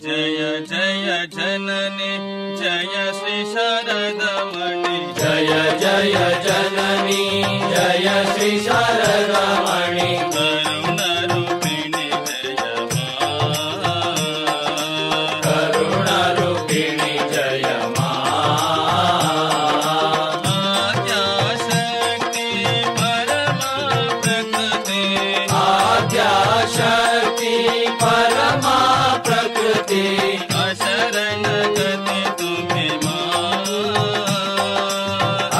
जय जय जननी जय श्री शारदामणि जय जय जननी जय श्री शारदामणि करुणारूपिणि जय मां करुणारूपिणि जय आद्याशक्ति परमा प्रकृति आद्याशक्ति परमा प्रकृति अशरण गति तुम्हें मां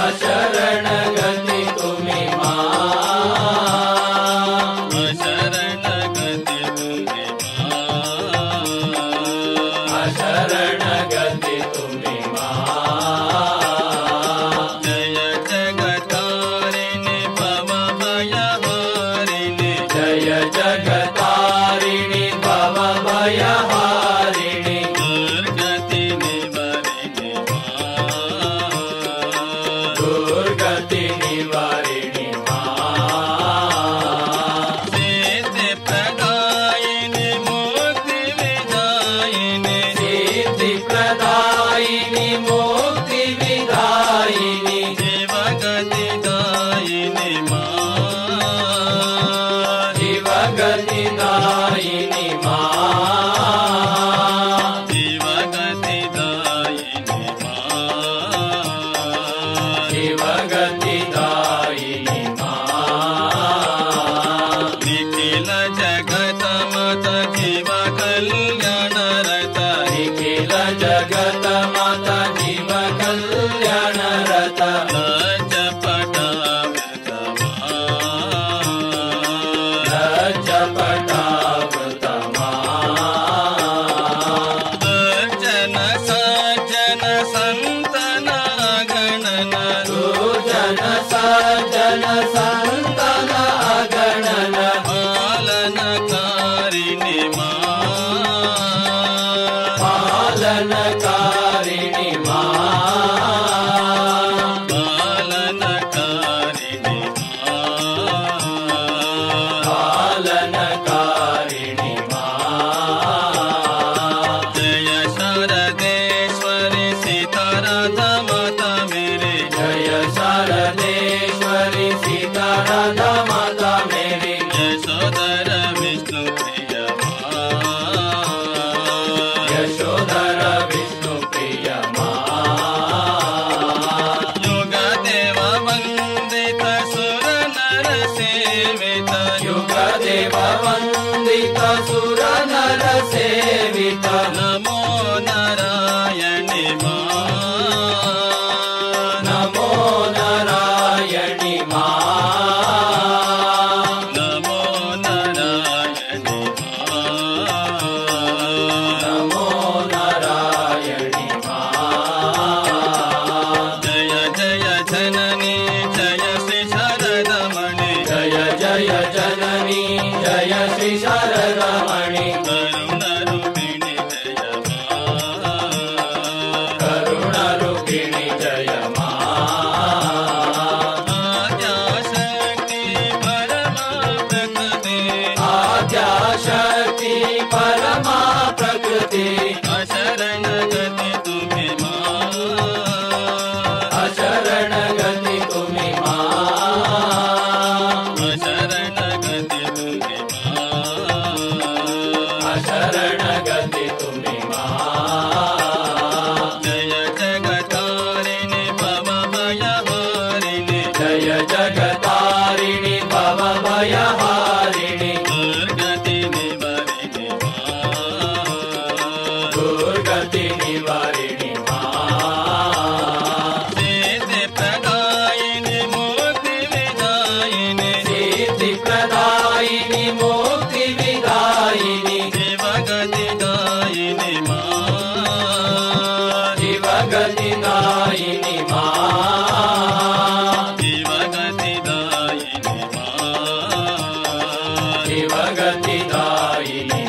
अशरण गति तुम्हें अशरण गति तुम्हें अशरण गति तुम्हें जय जगतारिणि भवभयहारिणि जय जगतारिणि भवभयहारिणि दुर्गति निवारिणि दुर्गति निवारिणि सिद्धि प्रदायिनि मुक्ति विदायिनि सिद्धि प्रदायिनि मुक्ति विदायिनि शिवगति दायिनि शिवगति दायिनि शिवगति दायिनि शिवगति दायिनि निखिल जगत मत जीव कल्याण रत निखिल जगत माता जीव कल्याण रत लज्ज पटावृत लज्ज पटावृतमा दुर्जन सज्जन संतन गणन दुर्जन सज्जन संतन अगणन पालनकारिणि पालनकारिणि पालनकारिणि पालनकारिणि जय शारदेश्वरि सीताराधा माता मेरे जय शारदेश्वरि सीताराधा माता मेरी यशोधर विष्णु प्रिय यशोधर विष्णु प्रिय युग देव वंदित सुर नर सेवित युग देव वंदित सुर नर सेवित नमो नारायणि नमो नारायणि नमो नारायणि नमो नारायणि जय जय जननी जय श्री शारदामणि जय जय जननी जय श्री शारदामणि करुणारूपिणि जय करुणारूपिणि जय आद्याशक्ति परमा प्रकृति आद्याशक्ति परमा प्रकृति अशरण गति तुम्हें अशरण गति तुम्हें अशरण गति तुम्हें अशरण गति तुम्हें जय जगतारिणि भवभयहारिणि जय जगतारिणि भवभयहारिणि दुर्गति निवारिणि दुर्गति निवारिणि सिद्धि प्रदायिनि मुक्ति विदायिनि सिद्धि प्रदायिनि मुक्ति विदायिनि शिवगति दायिनि शिवगति दायिनि शिवगति दायिनि शिवगति दायिनि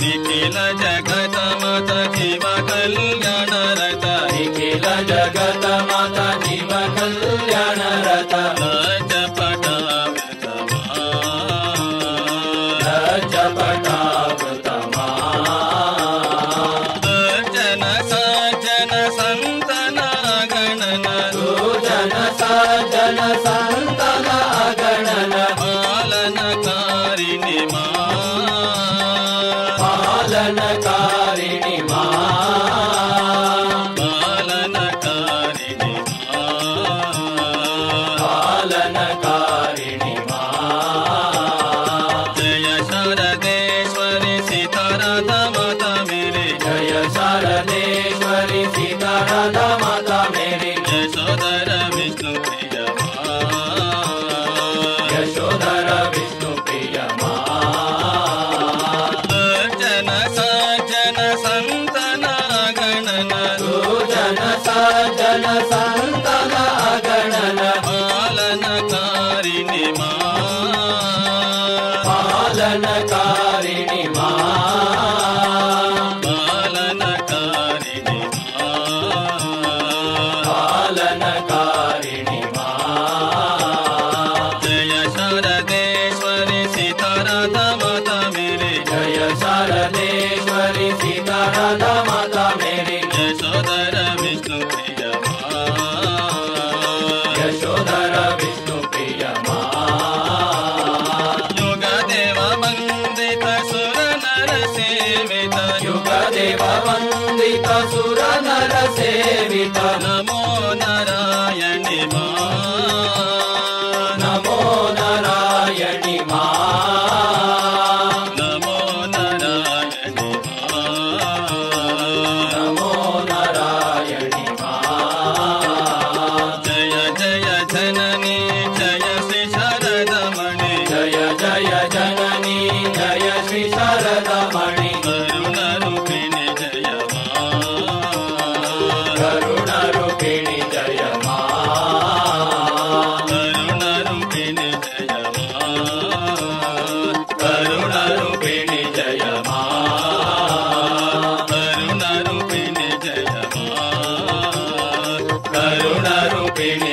निखिल जगत मत जीव कल्याण रत निखिल जगत माता जीव कल्याण रत लज्ज पटावृत लज्ज पटावृतमा ಪಾಲನಕಾರಿಣಿ ಮಾ ಪಾಲನಕಾರಿಣಿ ಮಾ ಪಾಲನಕಾರಿಣಿ ಮಾ ಜಯ ಶಾರದೇಶ್ವರಿ ಸೀತಾರಾಧ ಮಾತಾ ಮೇರೆ ಜಯ ಶಾರದೇಶ್ವರಿ ಸೀತಾರಾಧ ಮಾತಾ ಮೇರಿ ಯಶೋಧರ ವಿಷ್ಣು ಪ್ರಿಯ ಮಾ ಯಶೋಧರ ವಿಷ್ಣು ಪ್ರಿಯ ಮಾ ಜನ ಸಜ್ಜನ ಸಂತನ ಗಣನ ಜನ ಸಜ್ಜನ ಸಂತನ ಅಗಣನ ಪಾಲನಕಾರಿಣಿ ಮಾ ಪಾಲನಕಾರಿಣಿ ಮಾ ಪಾಲನಕಾರಿಣಿ ಮಾ ಪಾಲನಕಾರಿಣಿ ಮಾ ಜಯ ಶಾರದೇಶ್ವರಿ ಸೀತಾರಾಧ ಮಾತಾ ಮೇರೆ ಜಯ ಶಾರದೇಶ್ವರಿ ಸೀತಾರಾಧ ಮಾತಾ ಮೇರಿ ಯಶೋಧರ ವಿಷ್ಣು ಪ್ರಿಯ ಮಾ ಯಶೋಧರ ವಿಷ್ಣು ಪ್ರಿಯ ಮಾ ಯುಗ ದೇವ ವಂದಿತ ಸುರ ನರ ಸೇವಿತ ಯುಗ ದೇವ ವಂದಿತ ಸುರ ನರ ಸೇವಿತ ನಮೋ ನಾರಾಯಣಿ ಮಾ ನಮೋ ನಾರಾಯಣಿ ಮಾ ನಮೋ ನಾರಾಯಣಿ ಮಾ ನಮೋ ನಾರಾಯಣಿ ಮಾ ಜಯ ಜಯ ಜನನಿ ಜಯ ಶ್ರೀ ಶಾರದಮಣಿ ಜಯ ಜಯ ಜನನಿ ಜಯ ಶ್ರೀ ಶಾರದಮಣಿ ಕರುಣ ರೂಪಿಣಿ ಜಯ ಮಾ ಕರುಣ ರೂಪಿಣಿ ಜಯ ಮಾ ಕರುಣ ರೂಪಿಣಿ ಜಯ ಮಾ ಕರುಣ ರೂಪಿಣಿ ಜಯ ಮಾ ಕರುಣ ರೂಪಿಣಿ ಜಯ ಮಾ ಕರುಣ ರೂಪಿಣಿ